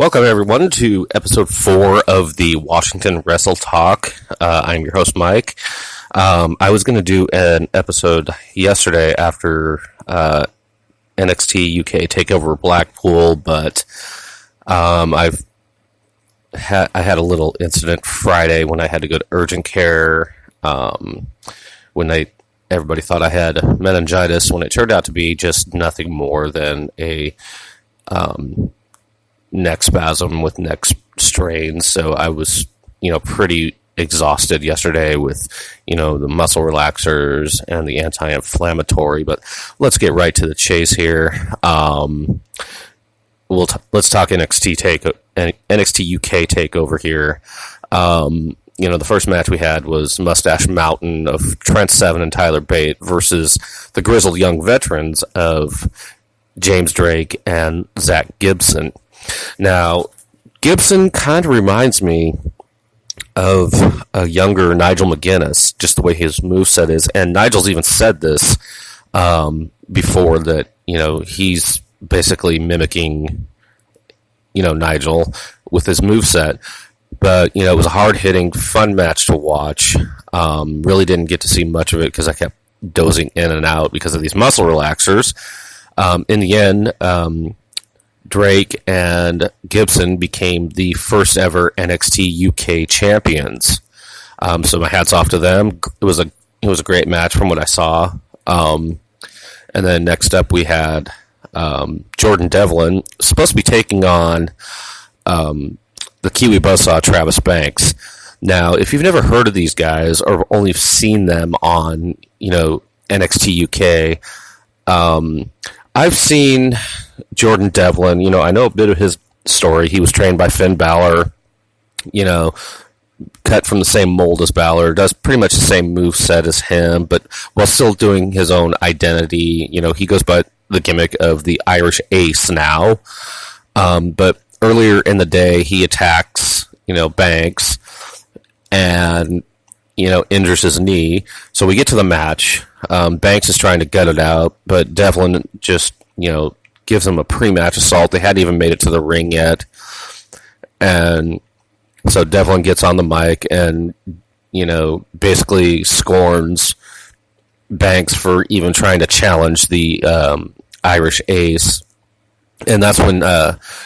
Welcome, everyone, to episode 4 of the Washington Wrestle Talk. I'm your host, Mike. I was going to do an episode yesterday after NXT-UK Takeover Blackpool, but I had a little incident Friday when I had to go to urgent care when everybody thought I had meningitis, when it turned out to be just nothing more than a neck spasm with neck strains. So I was, pretty exhausted yesterday with, the muscle relaxers and the anti-inflammatory. But let's get right to the chase here. Let's talk NXT UK Takeover here. The first match we had was Mustache Mountain of Trent Seven and Tyler Bate versus the grizzled young veterans of James Drake and Zach Gibson. Now, Gibson kind of reminds me of a younger Nigel McGuinness, just the way his moveset is. And Nigel's even said this before, that, he's basically mimicking, Nigel with his moveset. But, it was a hard-hitting, fun match to watch. Really didn't get to see much of it because I kept dozing in and out because of these muscle relaxers. In the end, Drake and Gibson became the first ever NXT UK champions. So my hat's off to them. It was a great match from what I saw. And then next up we had Jordan Devlin, supposed to be taking on the Kiwi Buzzsaw Travis Banks. Now, if you've never heard of these guys or only seen them on, NXT UK, I've seen Jordan Devlin. I know a bit of his story. He was trained by Finn Balor, cut from the same mold as Balor, does pretty much the same moveset as him, but while still doing his own identity. He goes by the gimmick of the Irish Ace now. But earlier in the day, he attacks, Banks and, injures his knee. So we get to the match. Banks is trying to gut it out, but Devlin just, gives him a pre-match assault. They hadn't even made it to the ring yet. And so Devlin gets on the mic and, basically scorns Banks for even trying to challenge the Irish Ace. And that's when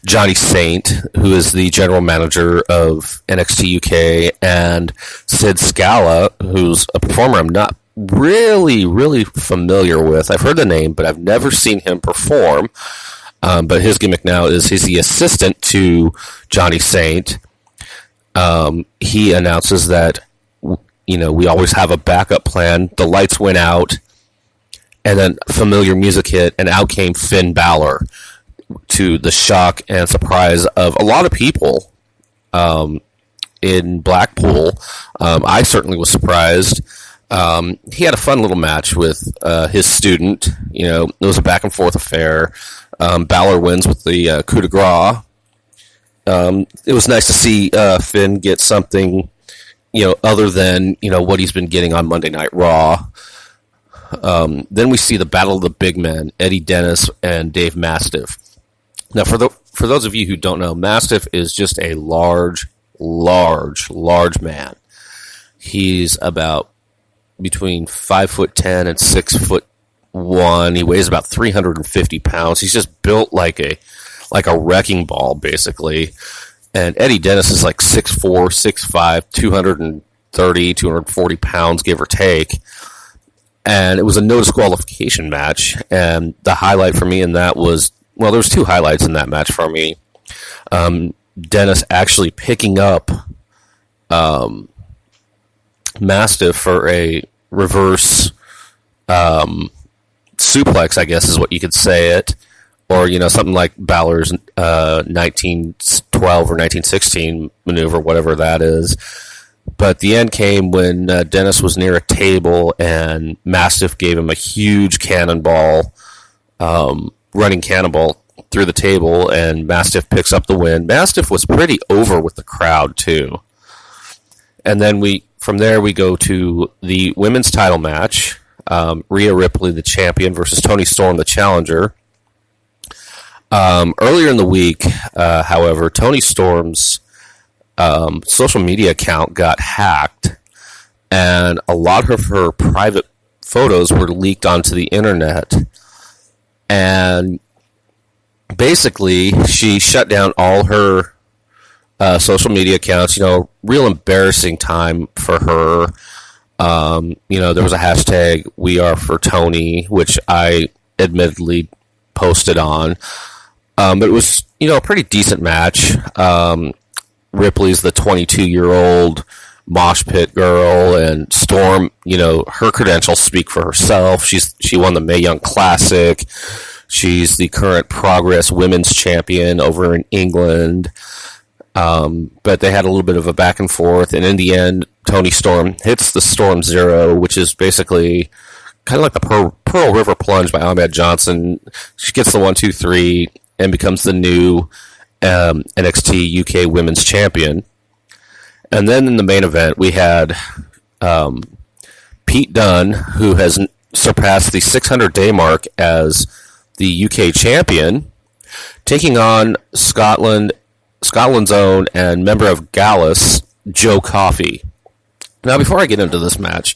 Johnny Saint, who is the general manager of NXT UK, and Sid Scala, who's a performer I'm not really familiar with. I've heard the name, but I've never seen him perform. But his gimmick now is he's the assistant to Johnny Saint. He announces that, we always have a backup plan. The lights went out, and then familiar music hit, and out came Finn Balor, to the shock and surprise of a lot of people in Blackpool. I certainly was surprised. He had a fun little match with his student. It was a back and forth affair. Balor wins with the coup de grace. It was nice to see Finn get something, other than, what he's been getting on Monday Night Raw. Then we see the battle of the big men, Eddie Dennis and Dave Mastiff. Now, for those of you who don't know, Mastiff is just a large man. He's about between 5'10" and 6'1". He weighs about 350 pounds. He's just built like a wrecking ball, basically. And Eddie Dennis is like 6'4", 6'5", 230, 240 pounds, give or take. And it was a no disqualification match. And the highlight for me in that was, well, there was two highlights in that match for me. Dennis actually picking up Mastiff for a reverse suplex, I guess is what you could say it. Or, something like Balor's 1912 or 1916 maneuver, whatever that is. But the end came when Dennis was near a table and Mastiff gave him a huge cannonball, running cannonball through the table, and Mastiff picks up the win. Mastiff was pretty over with the crowd, too. And then from there we go to the women's title match. Rhea Ripley, the champion, versus Toni Storm, the challenger. Earlier in the week, however, Toni Storm's social media account got hacked, and a lot of her private photos were leaked onto the internet. And basically, she shut down all her social media accounts. Real embarrassing time for her. There was a hashtag "We Are for Toni," which I admittedly posted on. But it was, a pretty decent match. Ripley's the 22-year-old mosh pit girl, and Storm, her credentials speak for herself. She won the Mae Young Classic. She's the current Progress Women's Champion over in England. But they had a little bit of a back and forth, and in the end, Toni Storm hits the Storm Zero, which is basically kind of like the Pearl River Plunge by Ahmed Johnson. She gets the 1, 2, 3 and becomes the new NXT UK Women's Champion. And then in the main event, we had Pete Dunne, who has surpassed the 600-day mark as the UK champion, taking on Scotland's own and member of Gallus, Joe Coffey. Now, before I get into this match,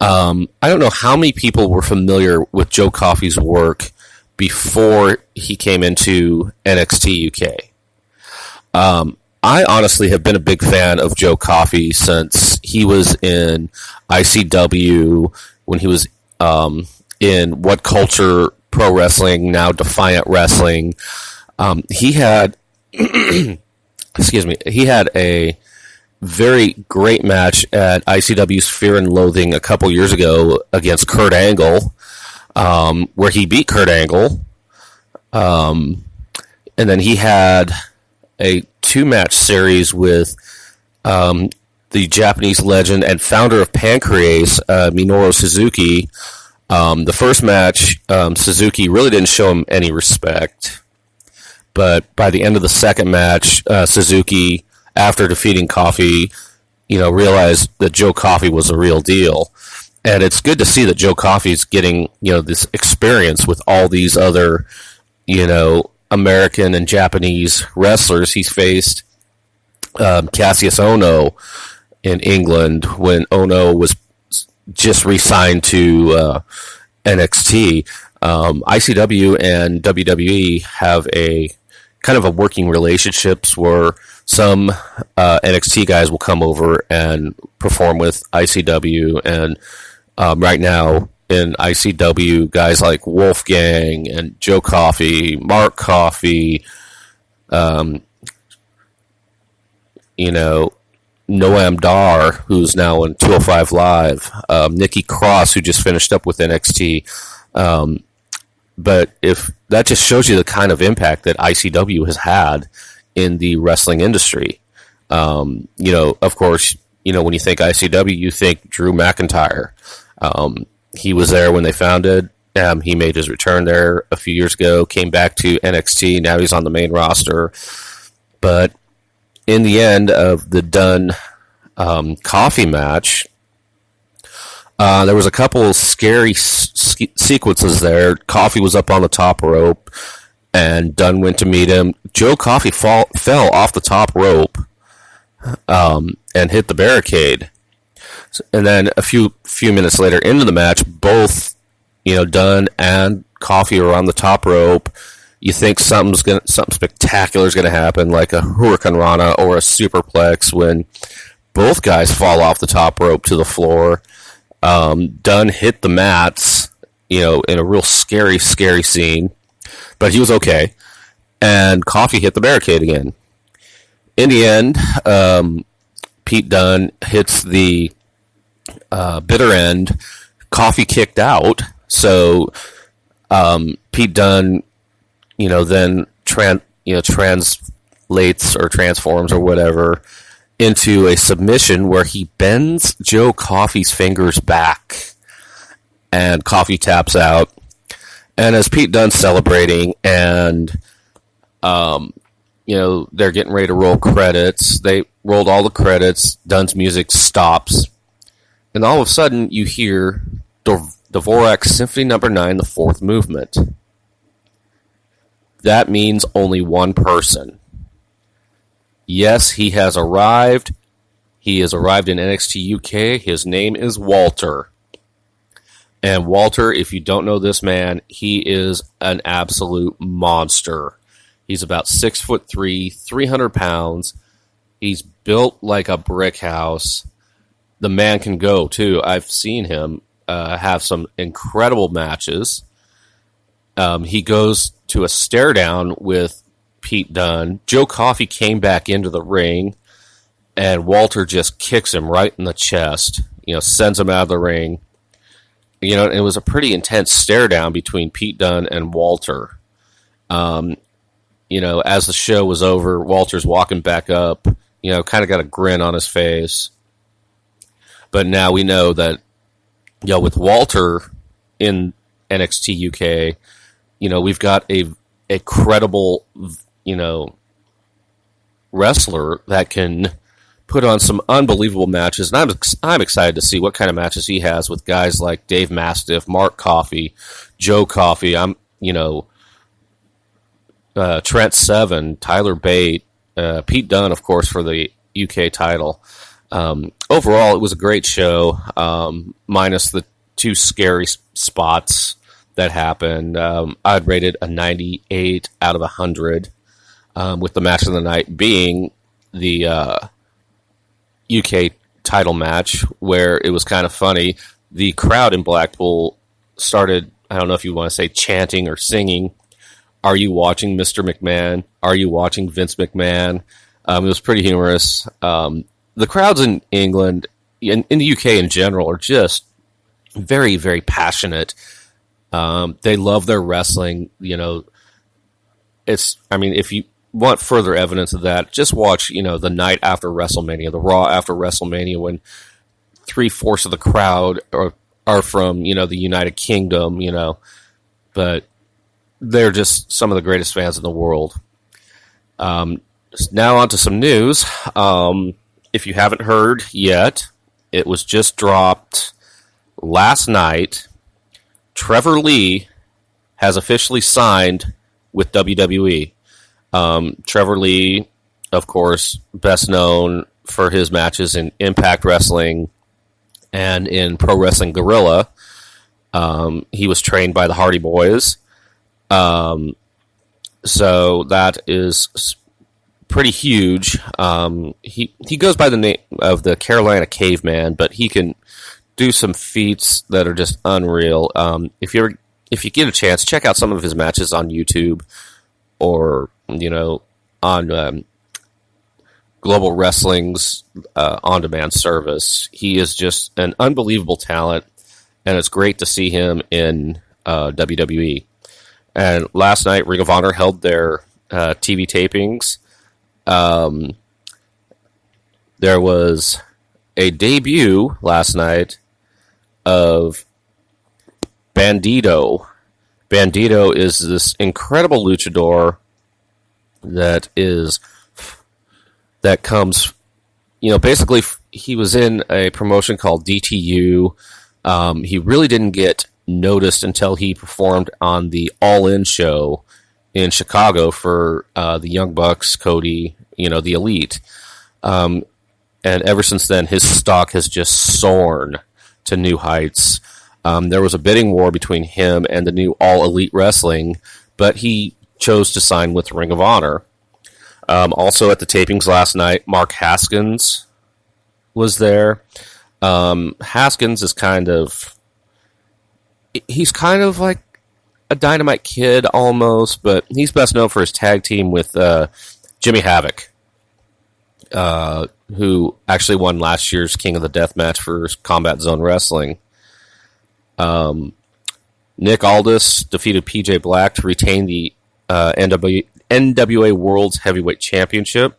I don't know how many people were familiar with Joe Coffey's work before he came into NXT UK. I honestly have been a big fan of Joe Coffey since he was in ICW, when he was in What Culture Pro Wrestling, now Defiant Wrestling. He had, he had a very great match at ICW's Fear and Loathing a couple years ago against Kurt Angle, where he beat Kurt Angle. And then he had a 2-match series with the Japanese legend and founder of Pancrase, Minoru Suzuki. The first match, Suzuki really didn't show him any respect. But by the end of the second match, Suzuki, after defeating Coffey, realized that Joe Coffey was a real deal. And it's good to see that Joe Coffey's getting, this experience with all these other, American and Japanese wrestlers. He's faced Cassius Ohno in England when Ohno was just re-signed to NXT. ICW and WWE have a kind of a working relationships where some NXT guys will come over and perform with ICW, and right now in ICW, guys like Wolfgang and Joe Coffey, Mark Coffey, Noam Dar, who's now in 205 Live, Nikki Cross, who just finished up with NXT. But if that just shows you the kind of impact that ICW has had in the wrestling industry. Of course, when you think ICW, you think Drew McIntyre. He was there when they founded. He made his return there a few years ago, came back to NXT. Now he's on the main roster. But in the end of the Dunne Coffey match, there was a couple of scary sequences there. Coffey was up on the top rope, and Dunne went to meet him. Joe Coffey fell off the top rope and hit the barricade. And then a few minutes later into the match, both Dunne and Coffey are on the top rope. You think something spectacular is going to happen, like a Hurricane Rana or a superplex, when both guys fall off the top rope to the floor. Dunne hit the mats, in a real scary scene, but he was okay. And Coffey hit the barricade again. In the end, Pete Dunne hits the bitter end. Coffey kicked out, so Pete Dunne, then translates or transforms or whatever into a submission where he bends Joe Coffey's fingers back, and Coffey taps out. And as Pete Dunne's celebrating, and they're getting ready to roll credits, they rolled all the credits. Dunne's music stops, and all of a sudden you hear Dvorak's Symphony No. 9, the fourth movement. that means only one person. Yes, he has arrived. He has arrived in NXT UK. His name is Walter. And Walter, if you don't know this man, he is an absolute monster. He's about 6'3", 300 pounds. He's built like a brick house. The man can go, too. I've seen him have some incredible matches. He goes to a stare down with Pete Dunne. Joe Coffey came back into the ring, and Walter just kicks him right in the chest, sends him out of the ring. It was a pretty intense stare down between Pete Dunne and Walter. As the show was over, Walter's walking back up, kind of got a grin on his face. But now we know that, with Walter in NXT UK, we've got a credible, wrestler that can put on some unbelievable matches. And I'm excited to see what kind of matches he has with guys like Dave Mastiff, Mark Coffey, Joe Coffey. Trent Seven, Tyler Bate, Pete Dunne, of course, for the UK title. Overall, it was a great show, minus the two scary spots that happened. I'd rate it a 98 out of 100, with the match of the night being the UK title match, where it was kind of funny. The crowd in Blackpool started, I don't know if you want to say chanting or singing, "Are you watching Mr. McMahon? Are you watching Vince McMahon?" It was pretty humorous. The crowds in England, in the UK in general, are just very, very passionate. They love their wrestling. If you want further evidence of that, just watch, the night after WrestleMania, the Raw after WrestleMania, when 3/4 of the crowd are from, the United Kingdom, but they're just some of the greatest fans in the world. Now on to some news. If you haven't heard yet, it was just dropped last night. Trevor Lee has officially signed with WWE. Trevor Lee, of course, best known for his matches in Impact Wrestling and in Pro Wrestling Guerrilla. He was trained by the Hardy Boys. So that is pretty huge. He goes by the name of the Carolina Caveman, but he can do some feats that are just unreal. If you get a chance, check out some of his matches on YouTube or on Global Wrestling's on-demand service. He is just an unbelievable talent, and it's great to see him in WWE. And last night, Ring of Honor held their TV tapings. There was a debut last night of Bandido. Bandido is this incredible luchador that comes, basically he was in a promotion called DTU. He really didn't get noticed until he performed on the All In show in Chicago for the Young Bucks, Cody, the Elite. And ever since then, his stock has just soared to new heights. There was a bidding war between him and the new All Elite Wrestling, but he chose to sign with Ring of Honor. Also at the tapings last night, Mark Haskins was there. Haskins is he's kind of like a Dynamite Kid almost, but he's best known for his tag team with Jimmy Havoc, who actually won last year's King of the Death match for Combat Zone Wrestling. Nick Aldis defeated PJ Black to retain the NWA World's Heavyweight Championship.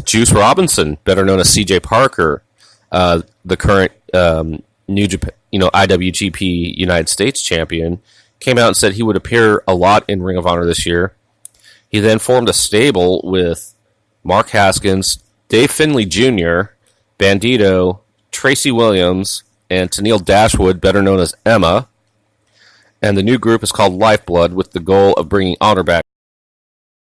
Juice Robinson, better known as CJ Parker, the current New Japan, IWGP United States champion, came out and said he would appear a lot in Ring of Honor this year. He then formed a stable with Mark Haskins, Dave Finlay Jr., Bandido, Tracy Williams, and Tennille Dashwood, better known as Emma. And the new group is called Lifeblood, with the goal of bringing honor back